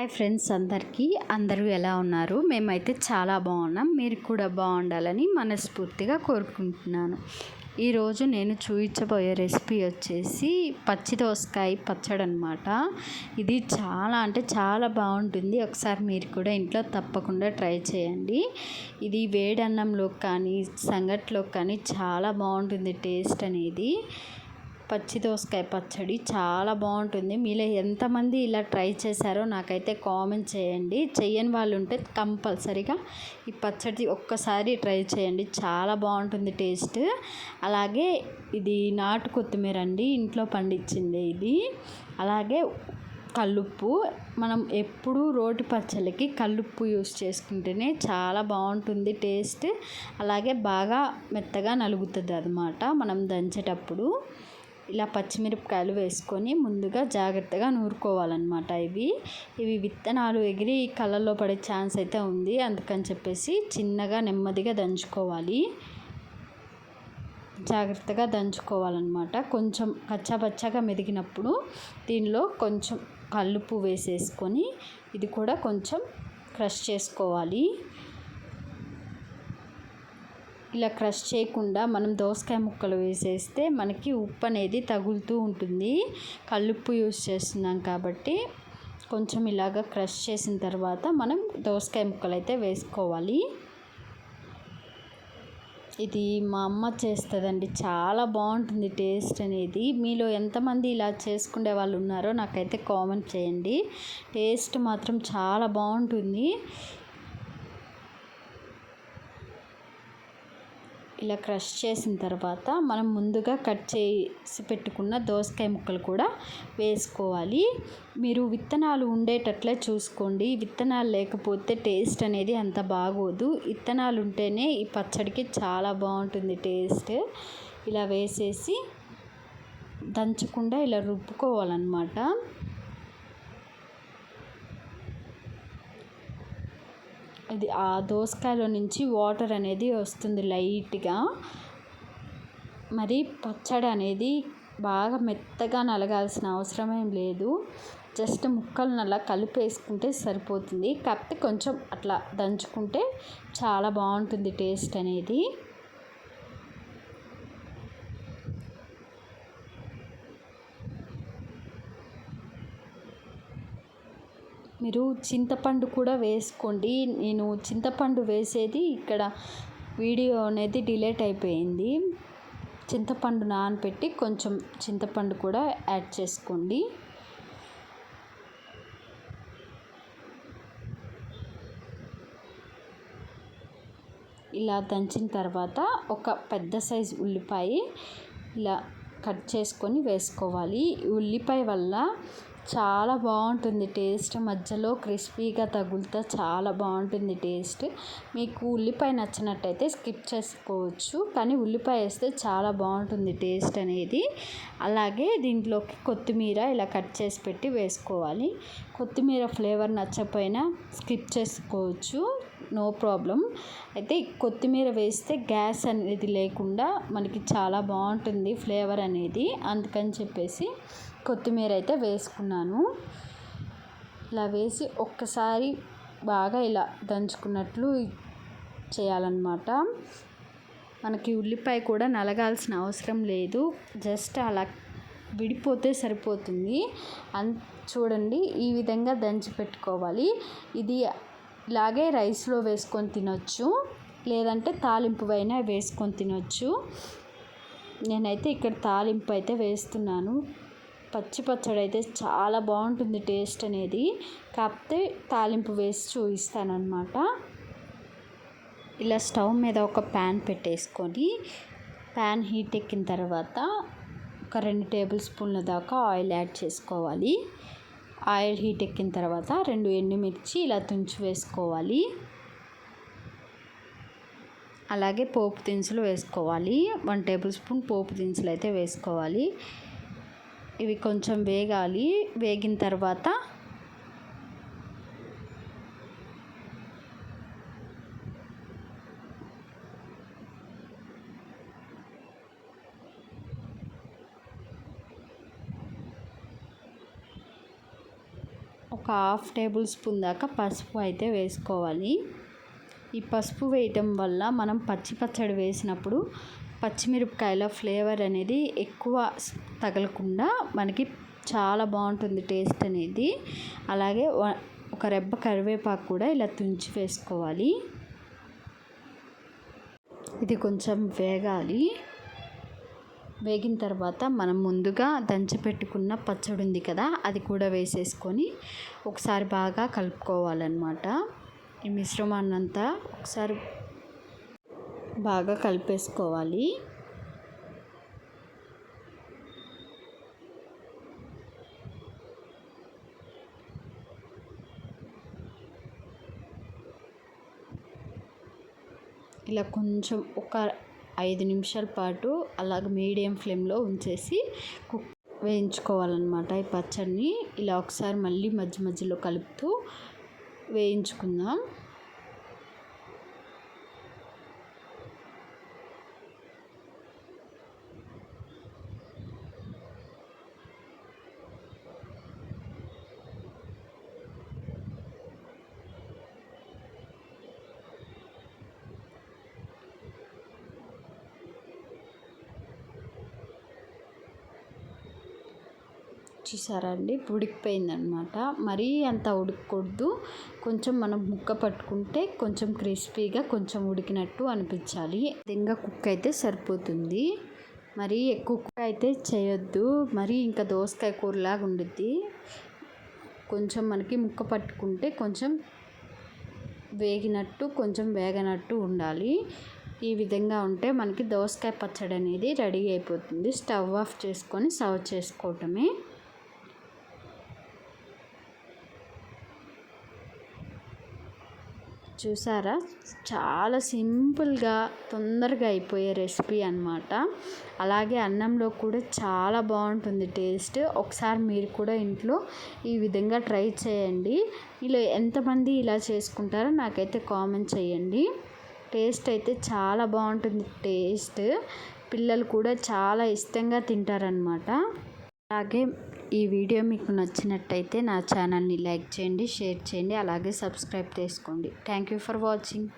Hi friends, అందరూ ఎలా ఉన్నారు? మేమైతే చాలా బాగున్నాం. మీరు కూడా బాగుండాలని మనస్ఫూర్తిగా కోరుకుంటున్నాను. ఈరోజు నేను చూపించబోయే రెసిపీ వచ్చేసి పచ్చి దోసకాయ పచ్చడి అనమాట. ఇది చాలా బాగుంటుంది. ఒకసారి మీరు కూడా ఇంట్లో తప్పకుండా ట్రై చేయండి. ఇది వేడి అన్నంలోకి కానీ సంగట్లోకి కానీ చాలా బాగుంటుంది టేస్ట్ అనేది. పచ్చి దోసకాయ పచ్చడి చాలా బాగుంటుంది. మీలో ఎంతమంది ఇలా ట్రై చేశారో నాకైతే కామెంట్ చేయండి. చెయ్యని వాళ్ళు ఉంటే కంపల్సరీగా ఈ పచ్చడి ఒక్కసారి ట్రై చేయండి. చాలా బాగుంటుంది టేస్ట్. అలాగే ఇది నాటు కొత్తిమీర అండి, ఇంట్లో పండించింది ఇది. అలాగే కల్లుప్పు, మనం ఎప్పుడూ రోటి పచ్చళ్ళకి కల్లుప్పు యూస్ చేసుకుంటేనే చాలా బాగుంటుంది టేస్ట్. అలాగే బాగా మెత్తగా నలుగుతుంది అన్నమాట మనం దంచేటప్పుడు. ఇలా పచ్చిమిరపకాయలు వేసుకొని ముందుగా జాగ్రత్తగా నూరుకోవాలన్నమాట. ఇవి విత్తనాలు ఎగిరి కళ్ళల్లో పడే ఛాన్స్ అయితే ఉంది. అందుకని చెప్పేసి చిన్నగా నెమ్మదిగా దంచుకోవాలి, జాగ్రత్తగా దంచుకోవాలన్నమాట. కొంచెం కచ్చాపచ్చాగా మెదిగినప్పుడు దీనిలో కొంచెం కల్లుప్పు వేసేసుకొని ఇది కూడా కొంచెం క్రష్ చేసుకోవాలి. ఇలా క్రష్ చేయకుండా మనం దోసకాయ ముక్కలు వేసేస్తే మనకి ఉప్పు అనేది తగులుతూ ఉంటుంది. కల్లుప్పు యూస్ చేస్తున్నాం కాబట్టి కొంచెం ఇలాగ క్రష్ చేసిన తర్వాత మనం దోసకాయ ముక్కలు అయితే వేసుకోవాలి. ఇది మా అమ్మ చేస్తుందండి, చాలా బాగుంటుంది టేస్ట్ అనేది. మీలో ఎంతమంది ఇలా చేసుకునే వాళ్ళు ఉన్నారో నాకైతే కామెంట్ చేయండి. టేస్ట్ మాత్రం చాలా బాగుంటుంది. ఇలా క్రష్ చేసిన తర్వాత మనం ముందుగా కట్ చేసి పెట్టుకున్న దోసకాయ ముక్కలు కూడా వేసుకోవాలి. మీరు విత్తనాలు ఉండేటట్లే చూసుకోండి. విత్తనాలు లేకపోతే టేస్ట్ అనేది అంత బాగోదు. విత్తనాలు ఉంటేనే ఈ పచ్చడికి చాలా బాగుంటుంది టేస్ట్. ఇలా వేసేసి దంచకుండా ఇలా రుబ్బుకోవాలన్నమాట. ఇది ఆ దోసకాయలో నుంచి వాటర్ అనేది వస్తుంది లైట్గా. మరి పచ్చడి అనేది బాగా మెత్తగా నలగాల్సిన అవసరం ఏం లేదు. జస్ట్ ముక్కలను అలా కలిపేసుకుంటే సరిపోతుంది. కాకపోతే కొంచెం అట్లా దంచుకుంటే చాలా బాగుంటుంది టేస్ట్ అనేది. మీరు చింతపండు కూడా వేసుకోండి. నేను చింతపండు వేసేది ఇక్కడ వీడియో అనేది డిలీట్ అయిపోయింది. చింతపండు నానబెట్టి కొంచెం చింతపండు కూడా యాడ్ చేసుకోండి. ఇలా దంచిన తర్వాత ఒక పెద్ద సైజు ఉల్లిపాయ ఇలా కట్ చేసుకొని వేసుకోవాలి. ఉల్లిపాయ వల్ల చాలా బాగుంటుంది టేస్ట్. మధ్యలో క్రిస్పీగా తగులుతా చాలా బాగుంటుంది టేస్ట్. మీకు ఉల్లిపాయ నచ్చినట్టయితే స్కిప్ చేసుకోవచ్చు, కానీ ఉల్లిపాయ వేస్తే చాలా బాగుంటుంది టేస్ట్ అనేది. అలాగే దీంట్లోకి కొత్తిమీర ఇలా కట్ చేసి పెట్టి వేసుకోవాలి. కొత్తిమీర ఫ్లేవర్ నచ్చకపోయినా స్కిప్ చేసుకోవచ్చు, నో ప్రాబ్లం. అయితే కొత్తిమీర వేస్తే గ్యాస్ అనేది లేకుండా మనకి చాలా బాగుంటుంది ఫ్లేవర్ అనేది. అందుకని చెప్పేసి కొత్తిమీర అయితే వేసుకున్నాను. ఇలా వేసి ఒక్కసారి బాగా ఇలా దంచుకున్నట్లు చేయాలన్నమాట. మనకి ఉల్లిపాయ కూడా నలగాల్సిన అవసరం లేదు, జస్ట్ అలా విడిపోతే సరిపోతుంది. చూడండి, ఈ విధంగా దంచి పెట్టుకోవాలి. ఇది ఇలాగే రైస్లో వేసుకొని తినొచ్చు, లేదంటే తాలింపు అయినా వేసుకొని తినొచ్చు. నేనైతే ఇక్కడ తాలింపు అయితే వేస్తున్నాను. పచ్చి పచ్చడి అయితే చాలా బాగుంటుంది టేస్ట్ అనేది. కాకపోతే తాలింపు వేసి చూపిస్తానమాట. ఇలా స్టవ్ మీద ఒక ప్యాన్ పెట్టేసుకొని ప్యాన్ హీట్ ఎక్కిన తర్వాత ఒక 2 టేబుల్ స్పూన్ల దాకా ఆయిల్ యాడ్ చేసుకోవాలి. ఆయిల్ హీట్ ఎక్కిన తర్వాత 2 ఎండుమిర్చి ఇలా తుంచి వేసుకోవాలి. అలాగే పోపు దినుసులు వేసుకోవాలి. 1 టేబుల్ స్పూన్ పోపు దినుసులు అయితే వేసుకోవాలి. ఇవి కొంచెం వేగాలి. వేగిన తర్వాత ఒక 1/2 టేబుల్ స్పూన్ దాకా పసుపు అయితే వేసుకోవాలి. ఈ పసుపు వేయటం వల్ల మనం పచ్చడి వేసినప్పుడు పచ్చిమిరపకాయల ఫ్లేవర్ అనేది ఎక్కువ తగలకుండా మనకి చాలా బాగుంటుంది టేస్ట్ అనేది. అలాగే ఒక రెబ్బ కరివేపాకు కూడా ఇలా తుంచి వేసుకోవాలి. ఇది కొంచెం వేగాలి. వేగిన తర్వాత మనం ముందుగా దంచి పెట్టుకున్న పచ్చడి ఉంది కదా, అది కూడా వేసేసుకొని ఒకసారి బాగా కలుపుకోవాలన్నమాట. ఈ మిశ్రమాన్ని అంతా ఒకసారి బాగా కలిపేసుకోవాలి. ఇలా కొంచెం ఒక 5 నిమిషాల పాటు అలాగ మీడియం ఫ్లేమ్లో ఉంచేసి వేయించుకోవాలన్నమాట. ఈ పచ్చడిని ఇలా ఒకసారి మళ్ళీ మధ్య మధ్యలో కలుపుతూ వేయించుకుందాం. చూసారా అండి, ఉడికిపోయిందనమాట. మరీ అంత ఉడకకూడదు, కొంచెం మనం ముక్క పట్టుకుంటే కొంచెం క్రిస్పీగా కొంచెం ఉడికినట్టు అనిపించాలి. ఇంకా కుక్ అయితే సరిపోతుంది. మరీ ఎక్కువ కుక్ అయితే చేయొద్దు, మరీ ఇంకా దోసకాయ కూరలాగా ఉండిద్ది. కొంచెం మనకి ముక్క పట్టుకుంటే కొంచెం వేగినట్టు కొంచెం వేగనట్టు ఉండాలి. ఈ విధంగా ఉంటే మనకి దోసకాయ పచ్చడి అనేది రెడీ అయిపోతుంది. స్టవ్ ఆఫ్ చేసుకొని సర్వ్ చేసుకోవటమే. చూసారా, చాలా సింపుల్గా తొందరగా అయిపోయే రెసిపీ అన్నమాట. అలాగే అన్నంలో కూడా చాలా బాగుంటుంది టేస్ట్. ఒకసారి మీరు కూడా ఇంట్లో ఈ విధంగా ట్రై చేయండి. ఇలా ఎంతమంది ఇలా చేసుకుంటారో నాకైతే కామెంట్ చేయండి. టేస్ట్ అయితే చాలా బాగుంటుంది. టేస్ట్ పిల్లలు కూడా చాలా ఇష్టంగా తింటారనమాట. అలాగే ఈ వీడియో మీకు నచ్చినట్టయితే నా ఛానల్ని లైక్ చేయండి, షేర్ చేయండి, అలాగే సబ్స్క్రైబ్ చేసుకోండి. Thank you for watching.